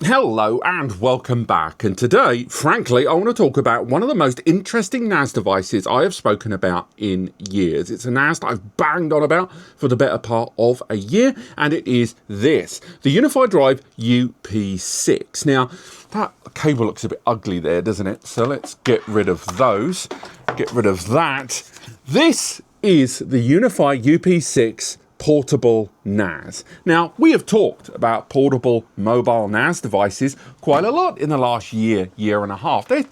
Hello and welcome back, and today, frankly, I want to talk about one of the most interesting NAS devices I have spoken about in years. It's a NAS that I've banged on about for the better part of a year, and it is this, the UnifyDrive UP6. Now, that cable looks a bit ugly there, doesn't it? So let's get rid of those, get rid of that. This is the Unify UP6 portable NAS. Now, we have talked about portable mobile NAS devices quite a lot in the last year and a half. They've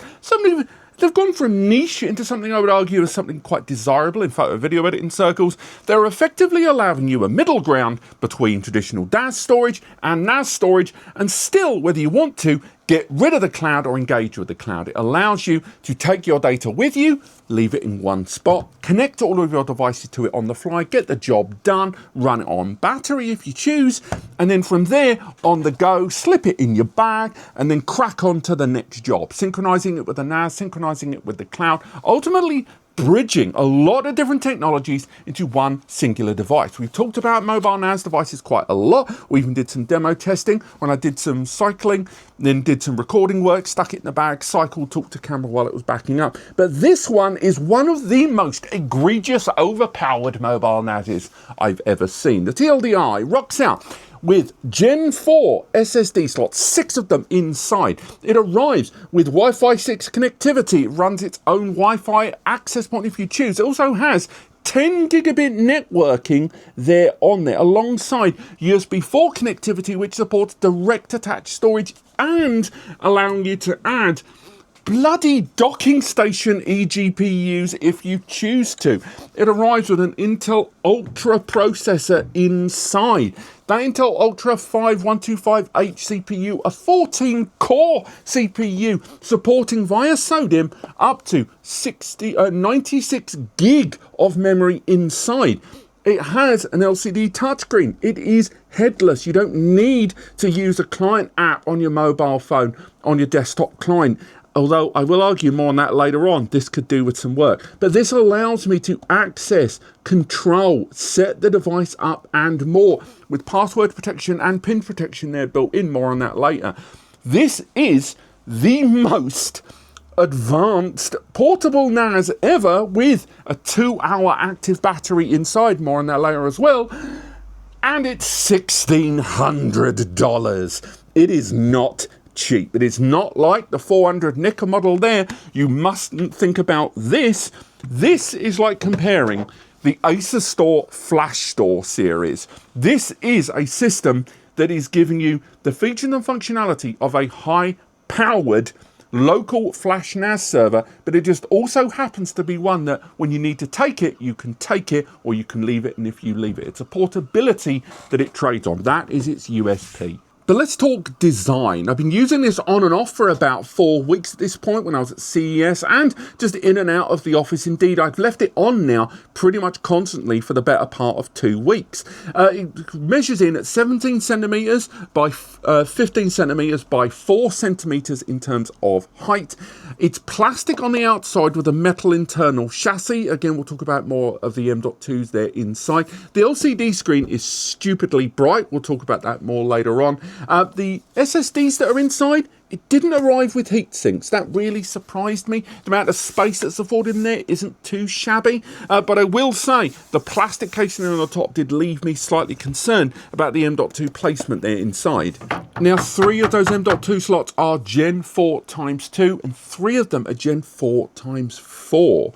gone from niche into something I would argue is something quite desirable in photo video editing circles. They're effectively allowing you a middle ground between traditional DAS storage and NAS storage, and still, whether you want to, get rid of the cloud or engage with the cloud. It allows you to take your data with you, leave it in one spot, connect all of your devices to it on the fly, get the job done, run it on battery if you choose, and then from there, on the go, slip it in your bag, and then crack on to the next job, synchronizing it with the NAS, synchronizing it with the cloud, ultimately bridging a lot of different technologies into one singular device. We've talked about mobile NAS devices quite a lot. We even did some demo testing when I did some cycling, then did some recording work, stuck it in the bag, cycled, talked to camera while it was backing up. But this one is one of the most egregious, overpowered mobile NASs I've ever seen. The TLDI rocks out with Gen 4 SSD slots, 6 of them inside. It arrives with Wi-Fi 6 connectivity. It runs its own Wi-Fi access point if you choose. It also has 10 gigabit networking there alongside USB 4 connectivity, which supports direct attached storage and allowing you to add bloody docking station eGPUs if you choose to. It arrives with an Intel Ultra processor inside. That Intel Ultra 5125H CPU, a 14-core CPU supporting via SODIMM up to 96 gig of memory inside. It has an LCD touchscreen. It is headless. You don't need to use a client app on your mobile phone, on your desktop client. Although I will argue more on that later on, this could do with some work. But this allows me to access, control, set the device up and more, with password protection and PIN protection there built in. More on that later. This is the most advanced portable NAS ever, with a 2-hour active battery inside. More on that later as well. And it's $1,600. It is not cheap. It is not like the 400 Nika model there. You mustn't think about this. This is like comparing the Acer Store Flash Store series. This is a system that is giving you the features and functionality of a high-powered local flash NAS server, but it just also happens to be one that when you need to take it, you can take it or you can leave it, and if you leave it, it's a portability that it trades on. That is its USP. But let's talk design. I've been using this on and off for about 4 weeks at this point when I was at CES and just in and out of the office. Indeed, I've left it on now pretty much constantly for the better part of 2 weeks. It measures in at 17 centimeters by 15 centimeters by 4 centimeters in terms of height. It's plastic on the outside with a metal internal chassis. Again, we'll talk about more of the M.2s there inside. The LCD screen is stupidly bright. We'll talk about that more later on. The SSDs that are inside, it didn't arrive with heat sinks. That really surprised me. The amount of space that's afforded in there isn't too shabby. But I will say the plastic casing on the top did leave me slightly concerned about the M.2 placement there inside. Now, 3 of those M.2 slots are Gen 4 times 2, and 3 of them are Gen 4 times 4.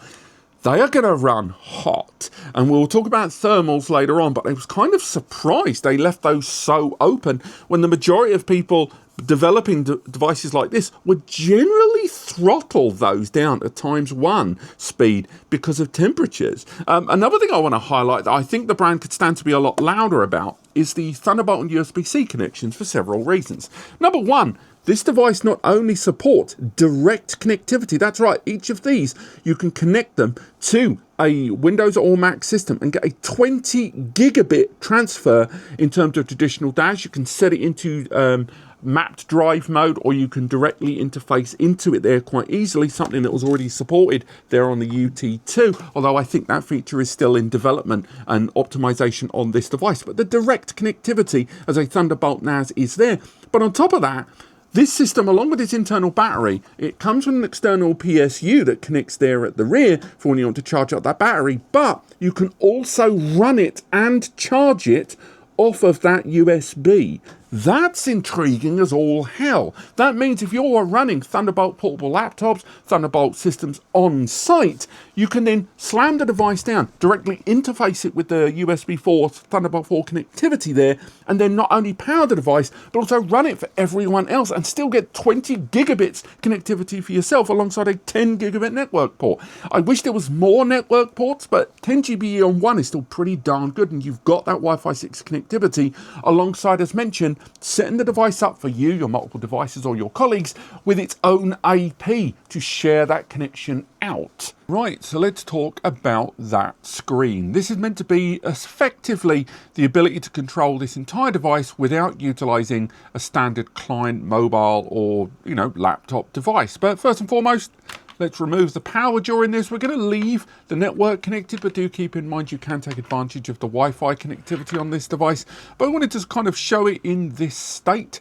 They are going to run hot, and we'll talk about thermals later on, but I was kind of surprised they left those so open when the majority of people developing devices like this would generally throttle those down to ×1 speed because of temperatures. Another thing I want to highlight that I think the brand could stand to be a lot louder about is the Thunderbolt and USB-C connections for several reasons. Number one, this device not only supports direct connectivity, that's right, each of these, you can connect them to a Windows or Mac system and get a 20 gigabit transfer in terms of traditional DAS. You can set it into mapped drive mode, or you can directly interface into it there quite easily, something that was already supported there on the UT2, although I think that feature is still in development and optimization on this device. But the direct connectivity as a Thunderbolt NAS is there. But on top of that, this system, along with its internal battery, it comes with an external PSU that connects there at the rear for when you want to charge up that battery, but you can also run it and charge it off of that USB. That's intriguing as all hell. That means if you're running Thunderbolt portable laptops, Thunderbolt systems on site, you can then slam the device down, directly interface it with the USB 4 Thunderbolt 4 connectivity there, and then not only power the device, but also run it for everyone else and still get 20 gigabits connectivity for yourself alongside a 10 gigabit network port. I wish there was more network ports, but 10 GBE on one is still pretty darn good, and you've got that Wi-Fi 6 connectivity alongside, as mentioned, setting the device up for you, your multiple devices or your colleagues with its own AP to share that connection out. Right, so let's talk about that screen. This is meant to be effectively the ability to control this entire device without utilizing a standard client, mobile or, laptop device. But first and foremost, let's remove the power during this. We're going to leave the network connected, but do keep in mind you can take advantage of the Wi-Fi connectivity on this device. But I wanted to kind of show it in this state,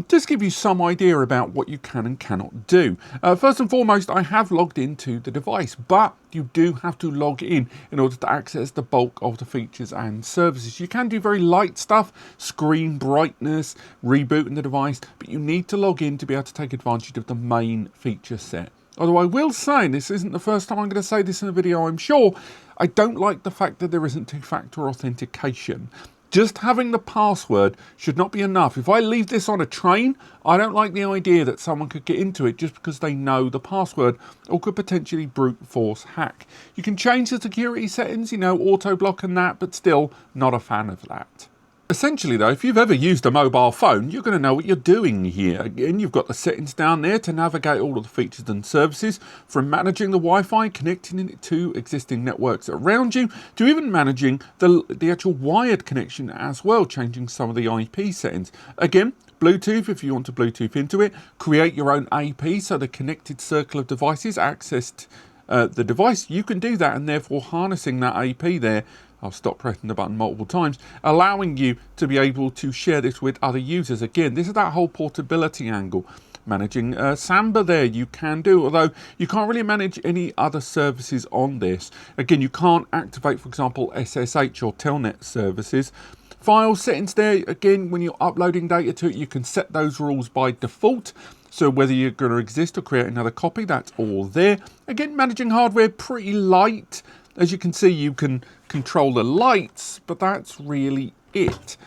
just give you some idea about what you can and cannot do. First and foremost, I have logged into the device, but you do have to log in order to access the bulk of the features and services. You can do very light stuff, screen brightness, rebooting the device, but you need to log in to be able to take advantage of the main feature set. Although I will say, and this isn't the first time I'm going to say this in a video, I'm sure, I don't like the fact that there isn't two-factor authentication. Just having the password should not be enough. If I leave this on a train, I don't like the idea that someone could get into it just because they know the password or could potentially brute force hack. You can change the security settings, auto block and that, but still not a fan of that. Essentially though, if you've ever used a mobile phone, you're going to know what you're doing here. Again, you've got the settings down there to navigate all of the features and services, from managing the Wi-Fi, connecting it to existing networks around you, to even managing the actual wired connection as well, changing some of the IP settings. Again, Bluetooth, if you want to Bluetooth into it, create your own AP, so the connected circle of devices accessed the device, you can do that, and therefore harnessing that AP there, I'll stop pressing the button multiple times, allowing you to be able to share this with other users. Again, this is that whole portability angle. Managing Samba there you can do, although you can't really manage any other services on this. Again, you can't activate, for example, SSH or Telnet services. File settings there, again, when you're uploading data to it, you can set those rules by default. So whether you're going to exist or create another copy, that's all there. Again, managing hardware, pretty light. As you can see, you can control the lights, but that's really it.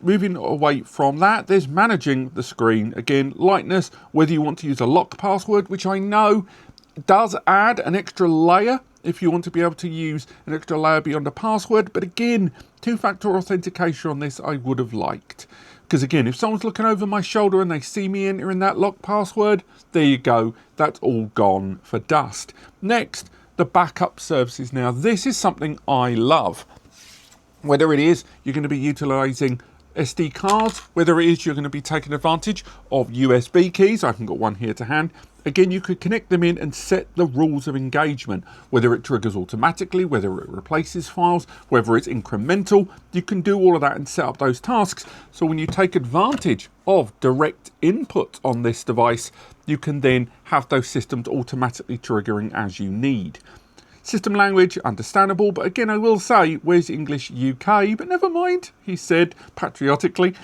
Moving away from that, there's managing the screen. Again, lightness, whether you want to use a lock password, which I know does add an extra layer if you want to be able to use an extra layer beyond a password. But again, two-factor authentication on this I would have liked. Because again, if someone's looking over my shoulder and they see me entering that lock password, there you go. That's all gone for dust. Next, the backup services. Now, this is something I love. Whether it is you're going to be utilizing SD cards, whether it is you're going to be taking advantage of USB keys, I haven't got one here to hand. Again, you could connect them in and set the rules of engagement, whether it triggers automatically, whether it replaces files, whether it's incremental. You can do all of that and set up those tasks. So when you take advantage of direct input on this device, you can then have those systems automatically triggering as you need. System language, understandable, but again, I will say, where's English UK? But never mind, he said patriotically.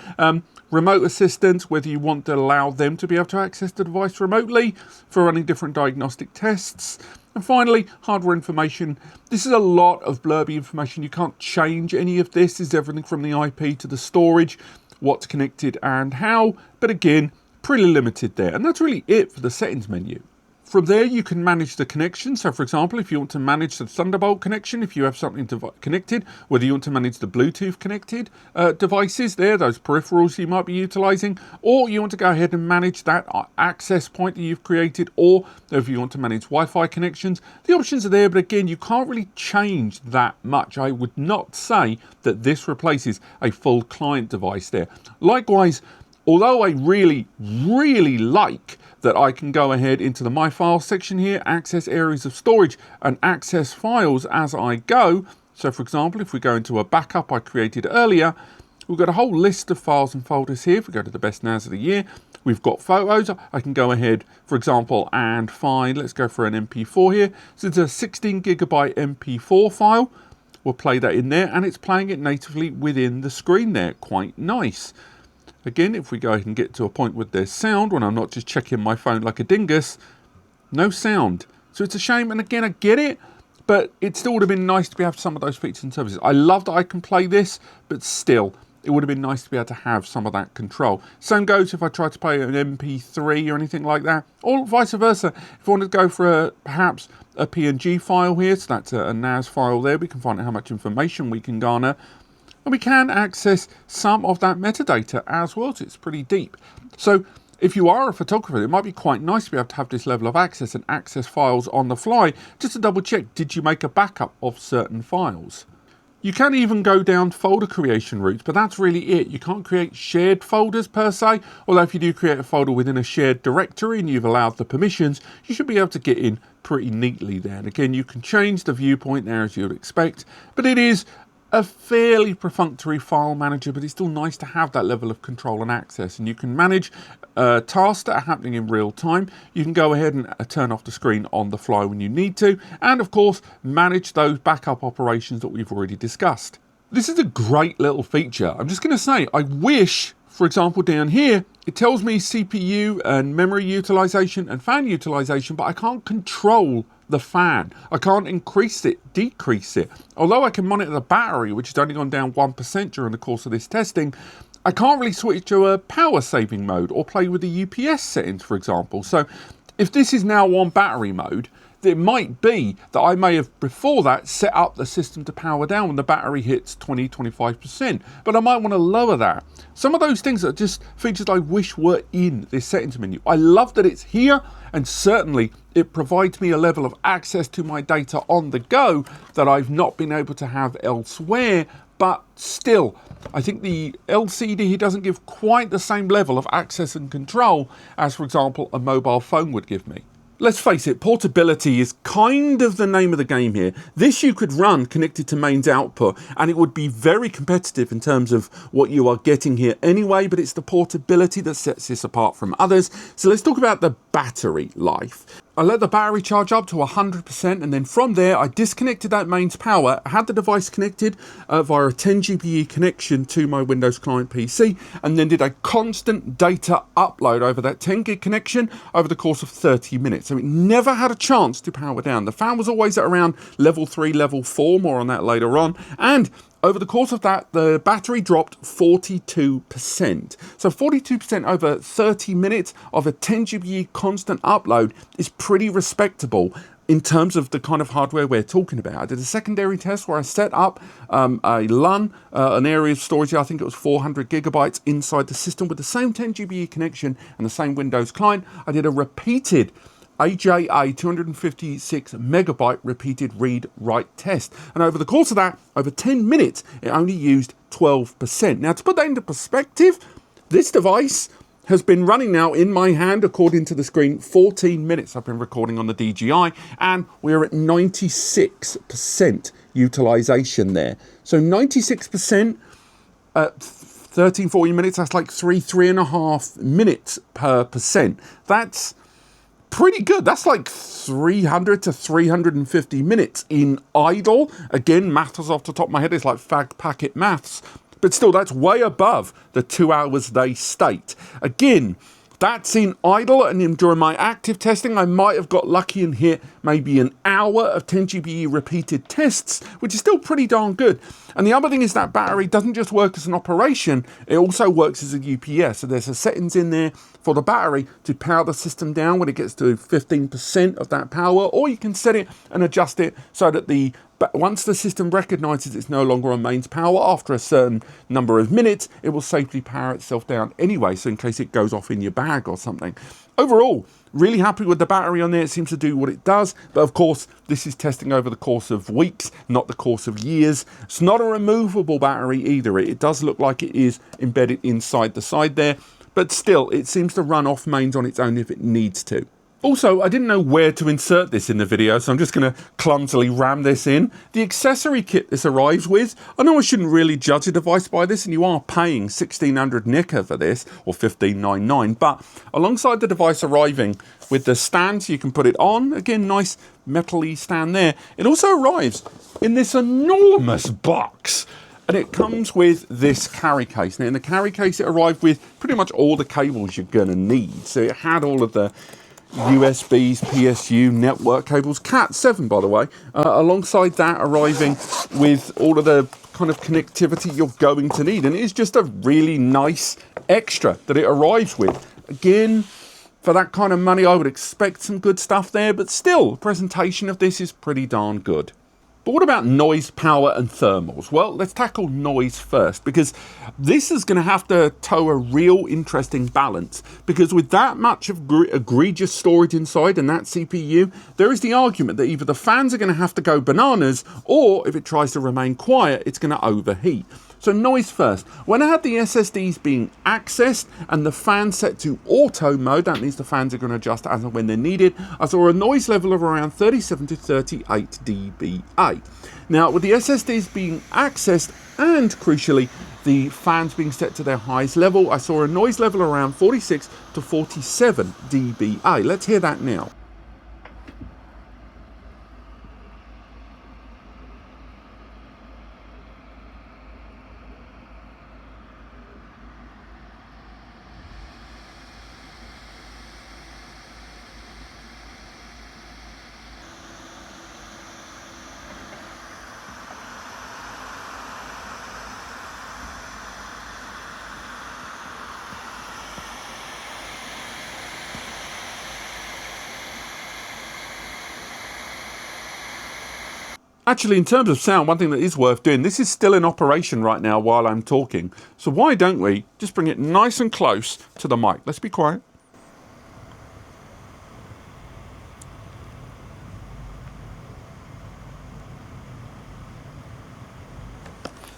Remote assistance, whether you want to allow them to be able to access the device remotely for running different diagnostic tests. And finally, hardware information. This is a lot of blurby information. You can't change any of this. This is everything from the IP to the storage, what's connected and how. But again, pretty limited there. And that's really it for the settings menu. From there, you can manage the connection. So, for example, if you want to manage the Thunderbolt connection, if you have something connected, whether you want to manage the Bluetooth connected devices there, those peripherals you might be utilizing, or you want to go ahead and manage that access point that you've created, or if you want to manage Wi-Fi connections, the options are there. But again, you can't really change that much. I would not say that this replaces a full client device there. Likewise, although I really, really like that I can go ahead into the My Files section here, access areas of storage and access files as I go. So for example, if we go into a backup I created earlier, We've got a whole list of files and folders here. If we go to the best NAS of the year, we've got photos. I can go ahead, for example, and find, let's go for an MP4 here. So it's a 16 gigabyte MP4 file. We'll play that in there, and it's playing it natively within the screen there. Quite nice. Again, if we go ahead and get to a point with there's sound, when I'm not just checking my phone like a dingus, no sound. So it's a shame, and again, I get it, but it still would have been nice to be able to have some of those features and services. I love that I can play this, but still, it would have been nice to be able to have some of that control. Same goes if I try to play an MP3 or anything like that, or vice versa. If I want to go for perhaps a PNG file here, so that's a NAS file there, we can find out how much information we can garner. And we can access some of that metadata as well, so it's pretty deep. So if you are a photographer, it might be quite nice to be able to have this level of access and access files on the fly, just to double check, did you make a backup of certain files? You can even go down folder creation routes, but that's really it. You can't create shared folders per se, although if you do create a folder within a shared directory and you've allowed the permissions, you should be able to get in pretty neatly there. And again, you can change the viewpoint there as you would expect, but it is a fairly perfunctory file manager, but it's still nice to have that level of control and access. And you can manage tasks that are happening in real time. You can go ahead and turn off the screen on the fly when you need to. And of course, manage those backup operations that we've already discussed. This is a great little feature. I'm just going to say, I wish, for example, down here, it tells me CPU and memory utilization and fan utilization, but I can't control the fan. I can't increase it, decrease it. Although I can monitor the battery, which has only gone down 1% during the course of this testing, I can't really switch to a power saving mode or play with the UPS settings, for example. So if this is now on battery mode, it might be that I may have before that set up the system to power down when the battery hits 20-25%, but I might want to lower that. Some of those things are just features I wish were in this settings menu. I love that it's here, and certainly it provides me a level of access to my data on the go that I've not been able to have elsewhere, but still, I think the LCD here doesn't give quite the same level of access and control as, for example, a mobile phone would give me. Let's face it, portability is kind of the name of the game here. This you could run connected to mains output, and it would be very competitive in terms of what you are getting here anyway, but it's the portability that sets this apart from others. So let's talk about the battery life. I let the battery charge up to 100%, and then from there I disconnected that mains power. I had the device connected via a 10 GBE connection to my Windows client PC, and then did a constant data upload over that 10 gig connection over the course of 30 minutes. So it never had a chance to power down. The fan was always at around level 3, level 4, more on that later on, and over the course of that, the battery dropped 42%. So 42% over 30 minutes of a 10 GBE constant upload is pretty respectable in terms of the kind of hardware we're talking about. I did a secondary test where I set up a LUN, an area of storage, I think it was 400 gigabytes inside the system with the same 10 GBE connection and the same Windows client. I did a repeated AJA 256 megabyte repeated read-write test. And over the course of that, over 10 minutes, it only used 12%. Now, to put that into perspective, this device has been running now in my hand, according to the screen, 14 minutes. I've been recording on the DJI, and we're at 96% utilization there. So 96% at 13, 14 minutes, that's like 3.5 minutes per percent. That's pretty good. That's like 300 to 350 minutes in idle. Again, maths off the top of my head is like fag packet maths, but still that's way above the 2 hours they state. Again, that's in idle, and during my active testing, I might have got lucky and hit maybe an hour of 10 GBE repeated tests, which is still pretty darn good. And the other thing is that battery doesn't just work as an operation, it also works as a UPS. So there's a settings in there for the battery to power the system down when it gets to 15% of that power, or you can set it and adjust it so that once the system recognizes it's no longer on mains power, after a certain number of minutes, it will safely power itself down anyway, so in case it goes off in your bag or something. Overall, really happy with the battery on there. It seems to do what it does, but of course, this is testing over the course of weeks, not the course of years. It's not a removable battery either. It does look like it is embedded inside the side there, but still, it seems to run off mains on its own if it needs to. Also, I didn't know where to insert this in the video, so I'm just going to clumsily ram this in. The accessory kit this arrives with, I know I shouldn't really judge a device by this, and you are paying 1600 nika for this, or 1599, but alongside the device arriving with the stand, so you can put it on, again, nice metal-y stand there, it also arrives in this enormous box. And it comes with this carry case. Now, in the carry case, it arrived with pretty much all the cables you're going to need. So it had all of the USBs, PSU, network cables, Cat 7 by the way, alongside that arriving with all of the kind of connectivity you're going to need, and it is just a really nice extra that it arrives with. Again, for that kind of money I would expect some good stuff there, but still, the presentation of this is pretty darn good. But what about noise, power and thermals? Well, let's tackle noise first, because this is going to have to toe a real interesting balance, because with that much of egregious storage inside and that CPU, there is the argument that either the fans are going to have to go bananas, or if it tries to remain quiet, it's going to overheat. So noise first. When I had the SSDs being accessed and the fan set to auto mode, that means the fans are going to adjust as and when they're needed, I saw a noise level of around 37 to 38 dBA. Now, with the SSDs being accessed and, crucially, the fans being set to their highest level, I saw a noise level around 46 to 47 dBA. Let's hear that now. Actually, in terms of sound, one thing that is worth doing, this is still in operation right now while I'm talking. So why don't we just bring it nice and close to the mic? Let's be quiet.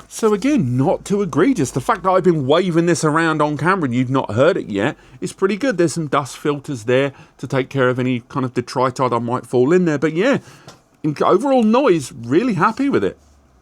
So again, not too egregious. The fact that I've been waving this around on camera and you've not heard it yet is pretty good. There's some dust filters there to take care of any kind of detritus that might fall in there. But yeah, overall noise, really happy with it.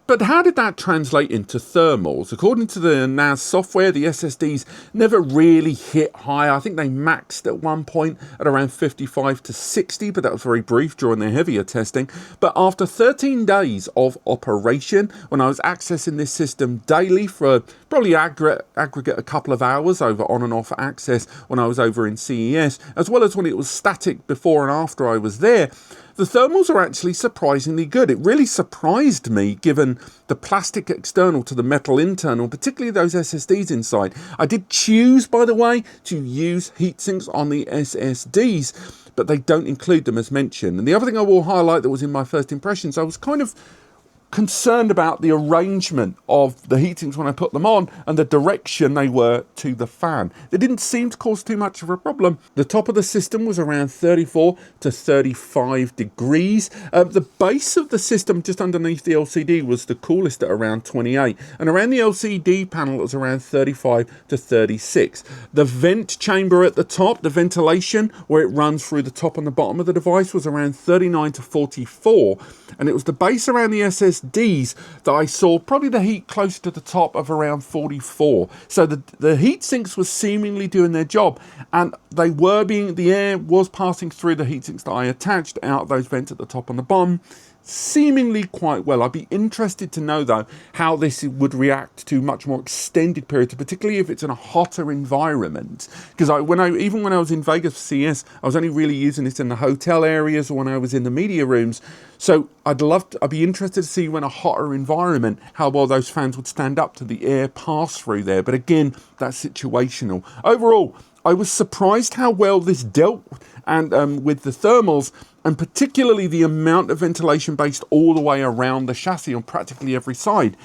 But how did that translate into thermals? According to the NAS software, the SSDs never really hit high. I think they maxed at one point at around 55 to 60, but that was very brief during their heavier testing. But after 13 days of operation, when I was accessing this system daily for probably aggregate a couple of hours over on and off access when I was over in CES, as well as when it was static before and after I was there, the thermals are actually surprisingly good. It really surprised me given the plastic external to the metal internal, particularly those SSDs inside. I did choose, by the way, to use heatsinks on the SSDs, but they don't include them as mentioned. And the other thing I will highlight that was in my first impressions, I was kind of concerned about the arrangement of the heatsinks when I put them on and the direction they were to the fan. They didn't seem to cause too much of a problem. The top of the system was around 34 to 35 degrees. The base of the system just underneath the LCD was the coolest at around 28, and around the LCD panel it was around 35 to 36. The vent chamber at the top, the ventilation where it runs through the top and the bottom of the device, was around 39 to 44, and it was the base around the SSDs that I saw probably the heat close to the top of around 44. So the heat sinks were seemingly doing their job, and they were the air was passing through the heat sinks that I attached out those vents at the top and the bottom seemingly quite well. I'd be interested to know though how this would react to much more extended periods, particularly if it's in a hotter environment, because even when I was in Vegas for CES, I was only really using it in the hotel areas or when I was in the media rooms. So I'd be interested to see when a hotter environment, how well those fans would stand up to the air pass through there. But again, that's situational. Overall, I was surprised how well this dealt and with the thermals, and particularly the amount of ventilation based all the way around the chassis on practically every side.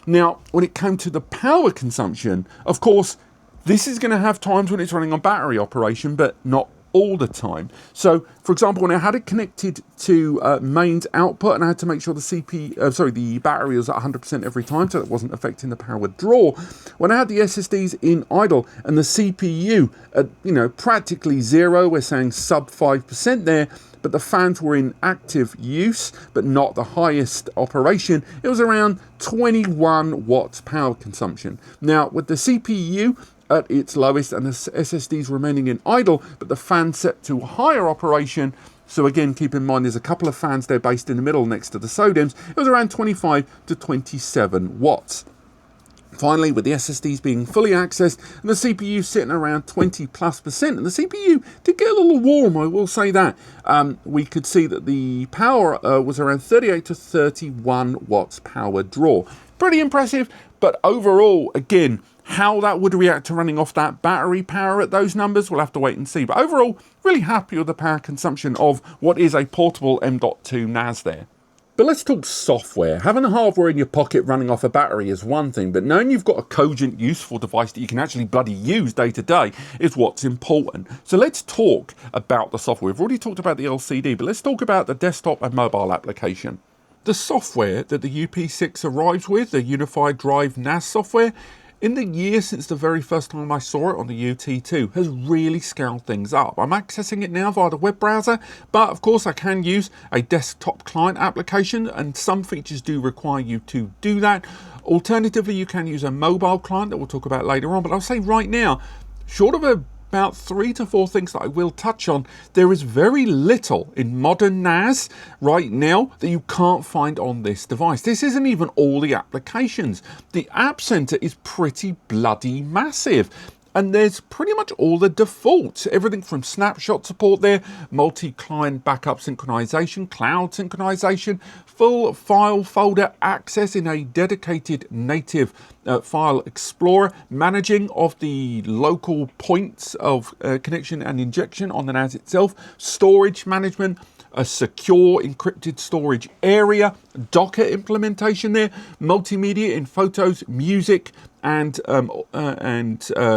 Now, when it came to the power consumption, of course, this is going to have times when it's running on battery operation, but not all the time. So, for example, when I had it connected to mains output, and I had to make sure the battery was at 100% every time, so it wasn't affecting the power draw. When I had the SSDs in idle and the CPU at practically zero, we're saying sub 5% there, but the fans were in active use, but not the highest operation, it was around 21 watts power consumption. Now, with the CPU at its lowest and the SSDs remaining in idle, but the fan set to higher operation, so again, keep in mind there's a couple of fans there based in the middle next to the SODIMMs, it was around 25 to 27 watts. Finally, with the SSDs being fully accessed and the CPU sitting around 20+%, and the CPU did get a little warm, I will say that, we could see that the power was around 38 to 31 watts power draw. Pretty impressive, but overall, again, how that would react to running off that battery power at those numbers, we'll have to wait and see. But overall, really happy with the power consumption of what is a portable M.2 NAS there. But let's talk software. Having the hardware in your pocket running off a battery is one thing, but knowing you've got a cogent, useful device that you can actually bloody use day to day is what's important. So let's talk about the software. We've already talked about the LCD, but let's talk about the desktop and mobile application. The software that the UP6 arrives with, the UnifyDrive NAS software, in the year since the very first time I saw it on the UT2, has really scaled things up. I'm accessing it now via the web browser, but of course I can use a desktop client application, and some features do require you to do that. Alternatively, you can use a mobile client that we'll talk about later on, but I'll say right now, short of about 3 to 4 things that I will touch on, there is very little in modern NAS right now that you can't find on this device. This isn't even all the applications. The App Center is pretty bloody massive. And there's pretty much all the defaults, everything from snapshot support there, multi-client backup synchronization, cloud synchronization, full file folder access in a dedicated native file explorer, managing of the local points of connection and injection on the NAS itself, storage management, a secure encrypted storage area, Docker implementation there, multimedia in photos, music, and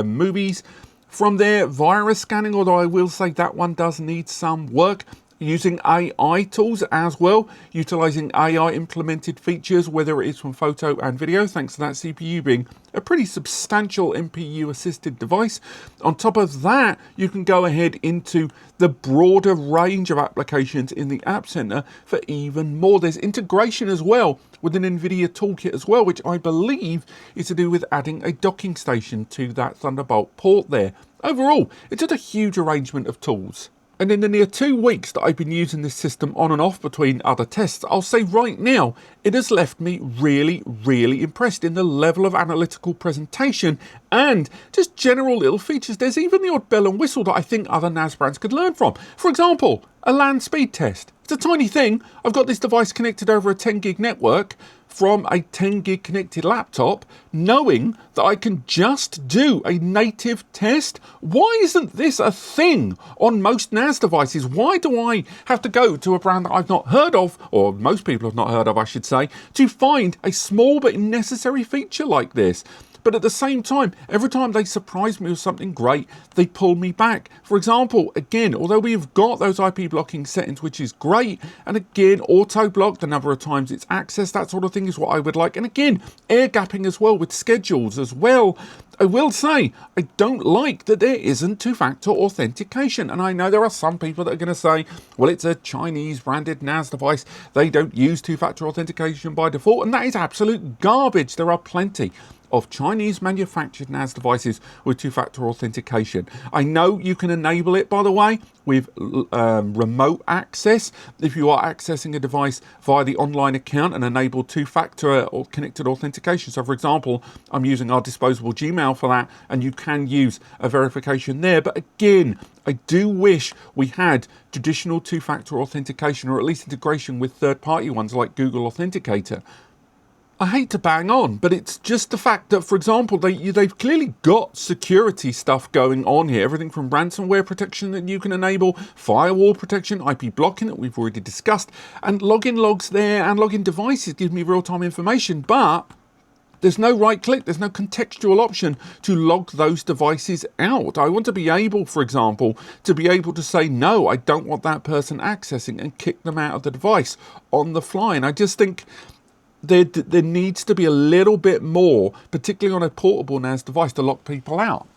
movies. From there, virus scanning, although I will say that one does need some work. Using AI tools as well, utilizing AI implemented features, whether it is from photo and video, thanks to that CPU being a pretty substantial NPU assisted device. On top of that, you can go ahead into the broader range of applications in the App Center for even more. There's integration as well with an NVIDIA toolkit as well, which I believe is to do with adding a docking station to that Thunderbolt port there. Overall, it's just a huge arrangement of tools. And in the near 2 weeks that I've been using this system on and off between other tests, I'll say right now, it has left me really, really impressed in the level of analytical presentation and just general little features. There's even the odd bell and whistle that I think other NAS brands could learn from. For example, a LAN speed test. It's a tiny thing. I've got this device connected over a 10 gig network from a 10 gig connected laptop, knowing that I can just do a native test. Why isn't this a thing on most NAS devices? Why do I have to go to a brand that I've not heard of, or most people have not heard of, I should say, to find a small but necessary feature like this? But at the same time, every time they surprise me with something great, they pull me back. For example, again, although we've got those IP blocking settings, which is great, and again, auto block, the number of times it's accessed, that sort of thing is what I would like. And again, air gapping as well with schedules as well. I will say, I don't like that there isn't two-factor authentication. And I know there are some people that are going to say, well, it's a Chinese branded NAS device. They don't use two-factor authentication by default. And that is absolute garbage. There are plenty of Chinese manufactured NAS devices with two-factor authentication. I know you can enable it, by the way, with remote access if you are accessing a device via the online account and enable two-factor or connected authentication. So for example, I'm using our disposable Gmail for that, and you can use a verification there. But again, I do wish we had traditional two-factor authentication, or at least integration with third-party ones like Google Authenticator. I hate to bang on, but it's just the fact that, for example, they've clearly got security stuff going on here. Everything from ransomware protection that you can enable, firewall protection, IP blocking that we've already discussed, and login logs there and login devices give me real-time information. But There's no right click, there's no contextual option to log those devices out. I want to be able, for example, to be able to say, no, I don't want that person accessing, and kick them out of the device on the fly. And I just think there needs to be a little bit more, particularly on a portable NAS device, to lock people out.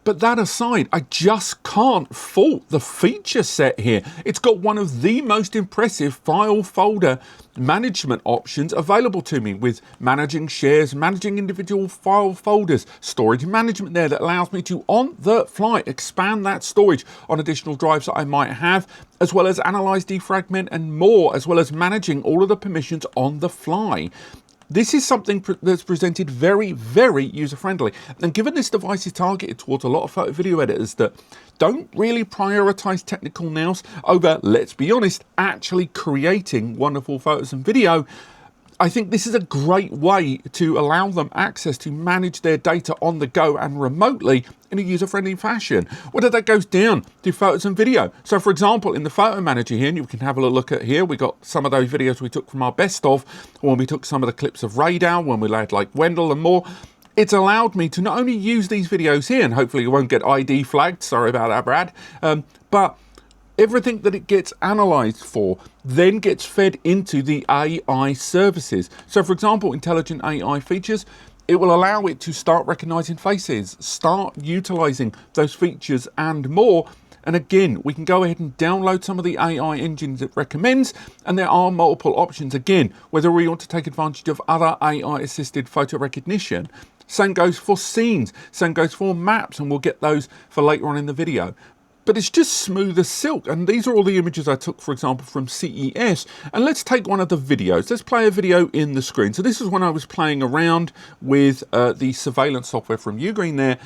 But that aside, I just can't fault the feature set here. It's got one of the most impressive file folder management options available to me, with managing shares, managing individual file folders, storage management there that allows me to, on the fly, expand that storage on additional drives that I might have, as well as analyze, defragment, and more, as well as managing all of the permissions on the fly. This is something that's presented very, very user-friendly. And given this device is targeted towards a lot of photo video editors that don't really prioritize technical nous over, let's be honest, actually creating wonderful photos and video, I think this is a great way to allow them access to manage their data on the go and remotely in a user-friendly fashion. Whether that goes down to photos and video. So for example, in the photo manager here, and you can have a look at here, we got some of those videos we took from our best of, when we took some of the clips of Radar, when we had like Wendell and more. It's allowed me to not only use these videos here, and hopefully you won't get ID flagged, sorry about that, Brad, but everything that it gets analyzed for then gets fed into the AI services. So for example, intelligent AI features, it will allow it to start recognizing faces, start utilizing those features and more. And again, we can go ahead and download some of the AI engines it recommends, and there are multiple options again, whether we want to take advantage of other AI assisted photo recognition. Same goes for scenes, same goes for maps, and we'll get those for later on in the video. But it's just smooth as silk. And these are all the images I took, for example, from CES. And let's take one of the videos. Let's play a video in the screen. So this is when I was playing around with the surveillance software from Ugreen there.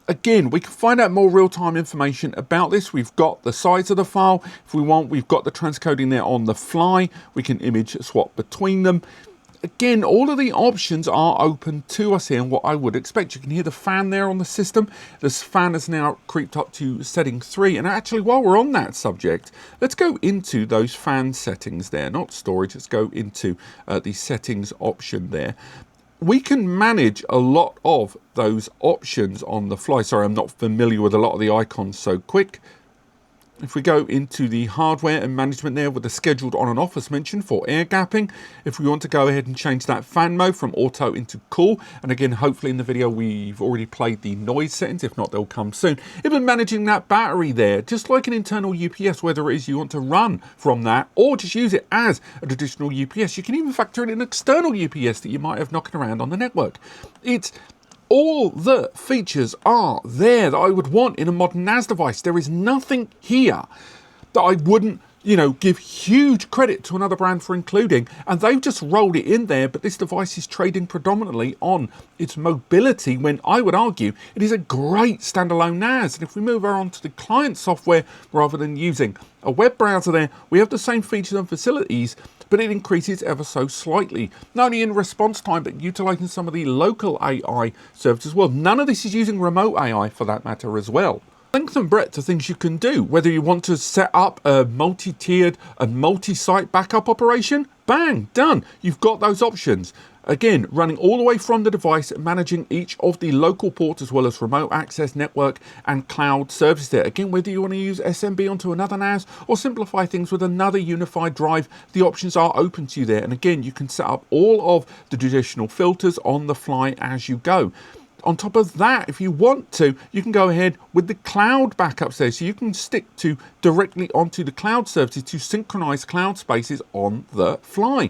Again, we can find out more real-time information about this. We've got the size of the file. If we want, we've got the transcoding there on the fly. We can image swap between them. Again, all of the options are open to us here, and what I would expect. You can hear the fan there on the system. This fan has now creeped up to setting 3. And actually, while we're on that subject, let's go into those fan settings there, not storage. Let's go into the settings option there. We can manage a lot of those options on the fly. Sorry, I'm not familiar with a lot of the icons so quick. If we go into the hardware and management there with the scheduled on and off as mentioned for air gapping, if we want to go ahead and change that fan mode from auto into cool, and again, hopefully in the video we've already played the noise settings, if not they'll come soon. Even managing that battery there, just like an internal UPS, whether it is you want to run from that or just use it as a traditional UPS. You can even factor in an external UPS that you might have knocking around on the network. It's all the features are there that I would want in a modern NAS device. There is nothing here that I wouldn't, give huge credit to another brand for including, and they've just rolled it in there. But this device is trading predominantly on its mobility, when I would argue it is a great standalone NAS. And if we move on to the client software, rather than using a web browser there, we have the same features and facilities, but it increases ever so slightly, not only in response time, but utilizing some of the local AI services as well. None of this is using remote AI for that matter as well. Length and breadth of things you can do, whether you want to set up a multi-tiered and multi-site backup operation, bang, done. You've got those options. Again, running all the way from the device, managing each of the local ports as well as remote access, network and cloud services there. Again, whether you want to use SMB onto another NAS or simplify things with another UnifyDrive, the options are open to you there. And again, you can set up all of the traditional filters on the fly as you go. On top of that, if you want to, you can go ahead with the cloud backups there. So you can stick to directly onto the cloud services to synchronize cloud spaces on the fly.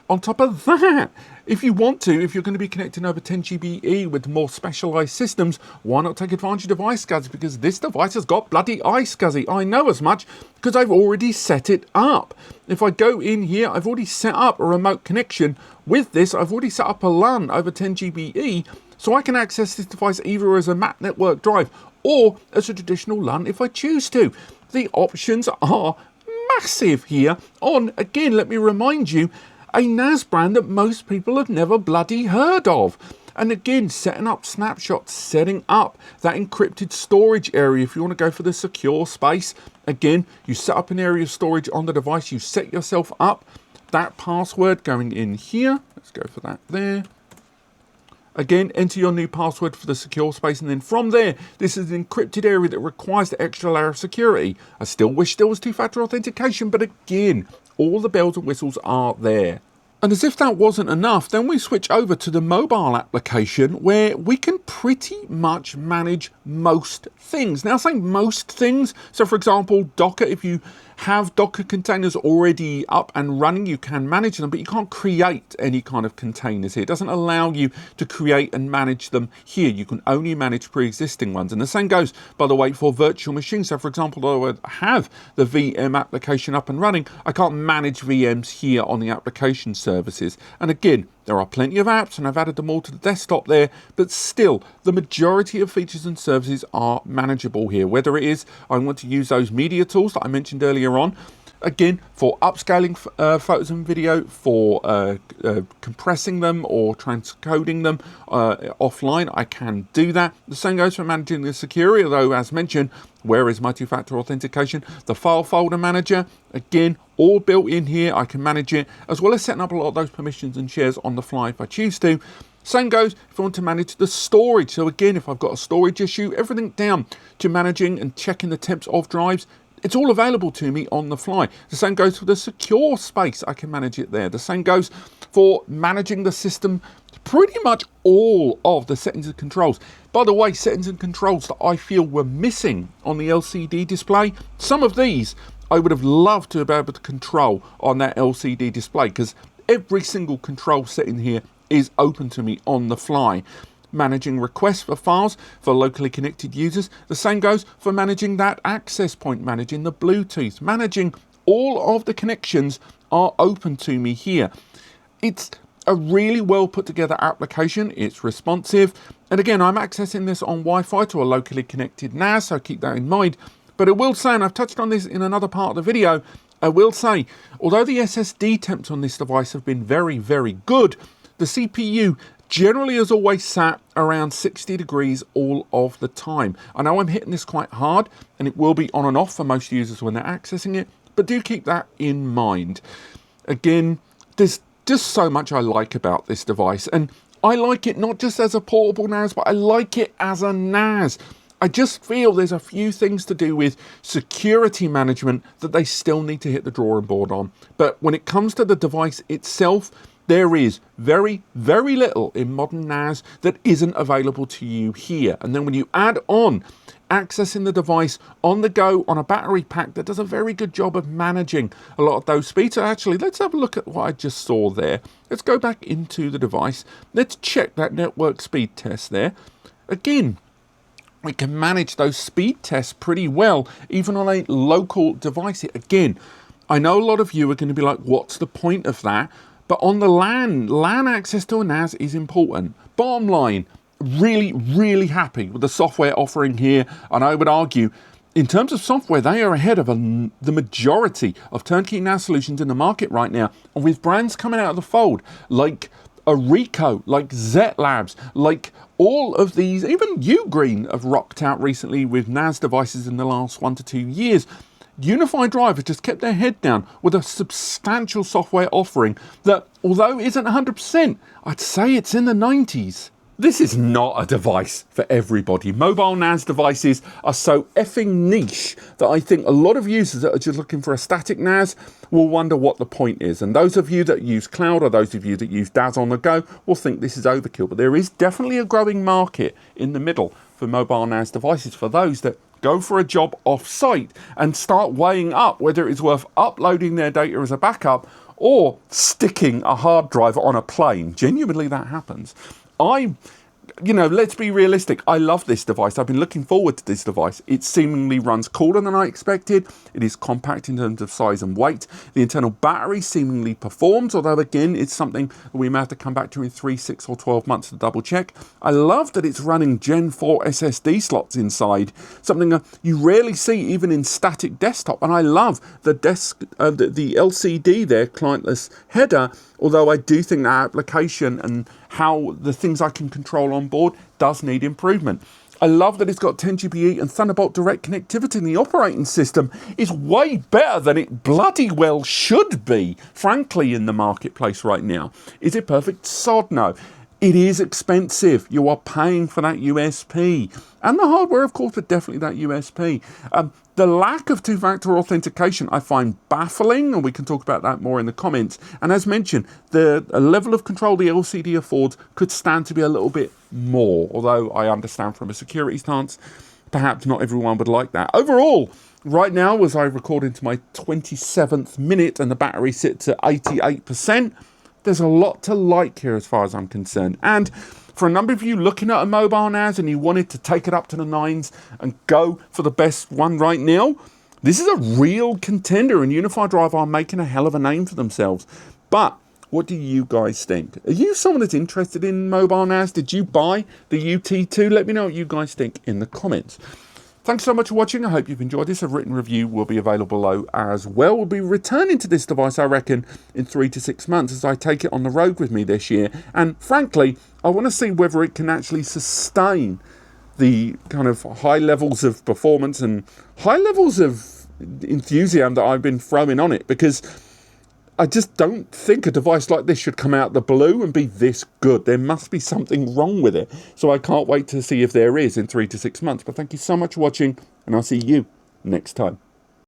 On top of that, if you want to, if you're going to be connecting over 10 GBE with more specialized systems, why not take advantage of iSCSI? Because this device has got bloody iSCSI. I know as much because I've already set it up. If I go in here, I've already set up a remote connection with this. I've already set up a LAN over 10 GBE, so I can access this device either as a MAC network drive or as a traditional LAN if I choose to. The options are massive here on, again, let me remind you, a NAS brand that most people have never bloody heard of. And again, setting up snapshots, setting up that encrypted storage area if you want to go for the secure space. Again, you set up an area of storage on the device, you set yourself up that password going in here. Let's go for that there. Again, enter your new password for the secure space, and then from there, this is an encrypted area that requires the extra layer of security. I still wish there was two-factor authentication, but again, all the bells and whistles are there. And as if that wasn't enough, then we switch over to the mobile application where we can pretty much manage most things. Now, saying most things, so for example, Docker, if you have Docker containers already up and running, you can manage them, but you can't create any kind of containers here. It doesn't allow you to create and manage them here. You can only manage pre-existing ones. And the same goes, by the way, for virtual machines. So for example, though I have the VM application up and running, I can't manage VMs here on the application services. And again, there are plenty of apps, and I've added them all to the desktop there, but still, the majority of features and services are manageable here. Whether it is I want to use those media tools that I mentioned earlier on, again, for upscaling photos and video, for compressing them or transcoding them offline, I can do that. The same goes for managing the security, although as mentioned, where is my two-factor authentication? The file folder manager, again, all built in here. I can manage it, as well as setting up a lot of those permissions and shares on the fly if I choose to. Same goes if I want to manage the storage. So again, if I've got a storage issue, everything down to managing and checking the temps of drives, it's all available to me on the fly. The same goes for the secure space. I can manage it there. The same goes for managing the system, pretty much all of the settings and controls. By the way, settings and controls that I feel were missing on the LCD display, some of these I would have loved to be able to control on that LCD display, because every single control setting here is open to me on the fly. Managing requests for files for locally connected users. The same goes for managing that access point, managing the Bluetooth, managing all of the connections are open to me here. It's a really well put together application. It's responsive. And again, I'm accessing this on Wi-Fi to a locally connected NAS, so keep that in mind. But I will say, and I've touched on this in another part of the video, I will say, although the SSD temps on this device have been very, very good, the CPU generally has always sat around 60 degrees all of the time. I know I'm hitting this quite hard, and it will be on and off for most users when they're accessing it, but do keep that in mind. Again, there's just so much I like about this device, and I like it not just as a portable NAS, but I like it as a NAS. I just feel there's a few things to do with security management that they still need to hit the drawing board on. But when it comes to the device itself, there is very, very little in modern NAS that isn't available to you here. And then when you add on accessing the device on the go on a battery pack that does a very good job of managing a lot of those speeds. So actually, let's have a look at what I just saw there. Let's go back into the device. Let's check that network speed test there. Again, we can manage those speed tests pretty well, even on a local device. Again, I know a lot of you are going to be like, what's the point of that? But on the LAN access to a NAS is important. Bottom line, really, really happy with the software offering here. And I would argue, in terms of software, they are ahead of the majority of turnkey NAS solutions in the market right now. And with brands coming out of the fold, like Rico, like Z Labs, like all of these, even Ugreen have rocked out recently with NAS devices in the last 1 to 2 years. UnifyDrive has just kept their head down with a substantial software offering that, although isn't 100%, I'd say it's in the 90s. This is not a device for everybody. Mobile NAS devices are so effing niche that I think a lot of users that are just looking for a static NAS will wonder what the point is. And those of you that use cloud, or those of you that use DAS on the go, will think this is overkill. But there is definitely a growing market in the middle for mobile NAS devices for those that go for a job off-site and start weighing up whether it's worth uploading their data as a backup or sticking a hard drive on a plane. Genuinely, that happens. Let's be realistic. I love this device. I've been looking forward to this device. It seemingly runs cooler than I expected. It is compact in terms of size and weight. The internal battery seemingly performs, although again, it's something we may have to come back to in 3, 6 or 12 months to double check. I love that it's running Gen 4 SSD slots inside, something you rarely see even in static desktop. And I love the the LCD there, clientless header, although I do think that application and how the things I can control on board does need improvement. I love that it's got 10 GBE and Thunderbolt direct connectivity, and the operating system is way better than it bloody well should be, frankly, in the marketplace right now. Is it perfect? Sod no. It is expensive. You are paying for that USP. And the hardware, of course, but definitely that USP. The lack of two-factor authentication I find baffling, and we can talk about that more in the comments. And as mentioned, the level of control the LCD affords could stand to be a little bit more, although I understand from a security stance, perhaps not everyone would like that. Overall, right now, as I record into my 27th minute and the battery sits at 88%, there's a lot to like here as far as I'm concerned. And for a number of you looking at a mobile NAS and you wanted to take it up to the nines and go for the best one right now, this is a real contender, and UnifyDrive are making a hell of a name for themselves. But what do you guys think? Are you someone that's interested in mobile NAS? Did you buy the UT2? Let me know what you guys think in the comments. Thanks so much for watching. I hope you've enjoyed this. A written review will be available below as well. We'll be returning to this device, I reckon, in 3 to 6 months as I take it on the road with me this year. And frankly, I want to see whether it can actually sustain the kind of high levels of performance and high levels of enthusiasm that I've been throwing on it, because I just don't think a device like this should come out the blue and be this good. There must be something wrong with it. So I can't wait to see if there is in 3 to 6 months. But thank you so much for watching, and I'll see you next time.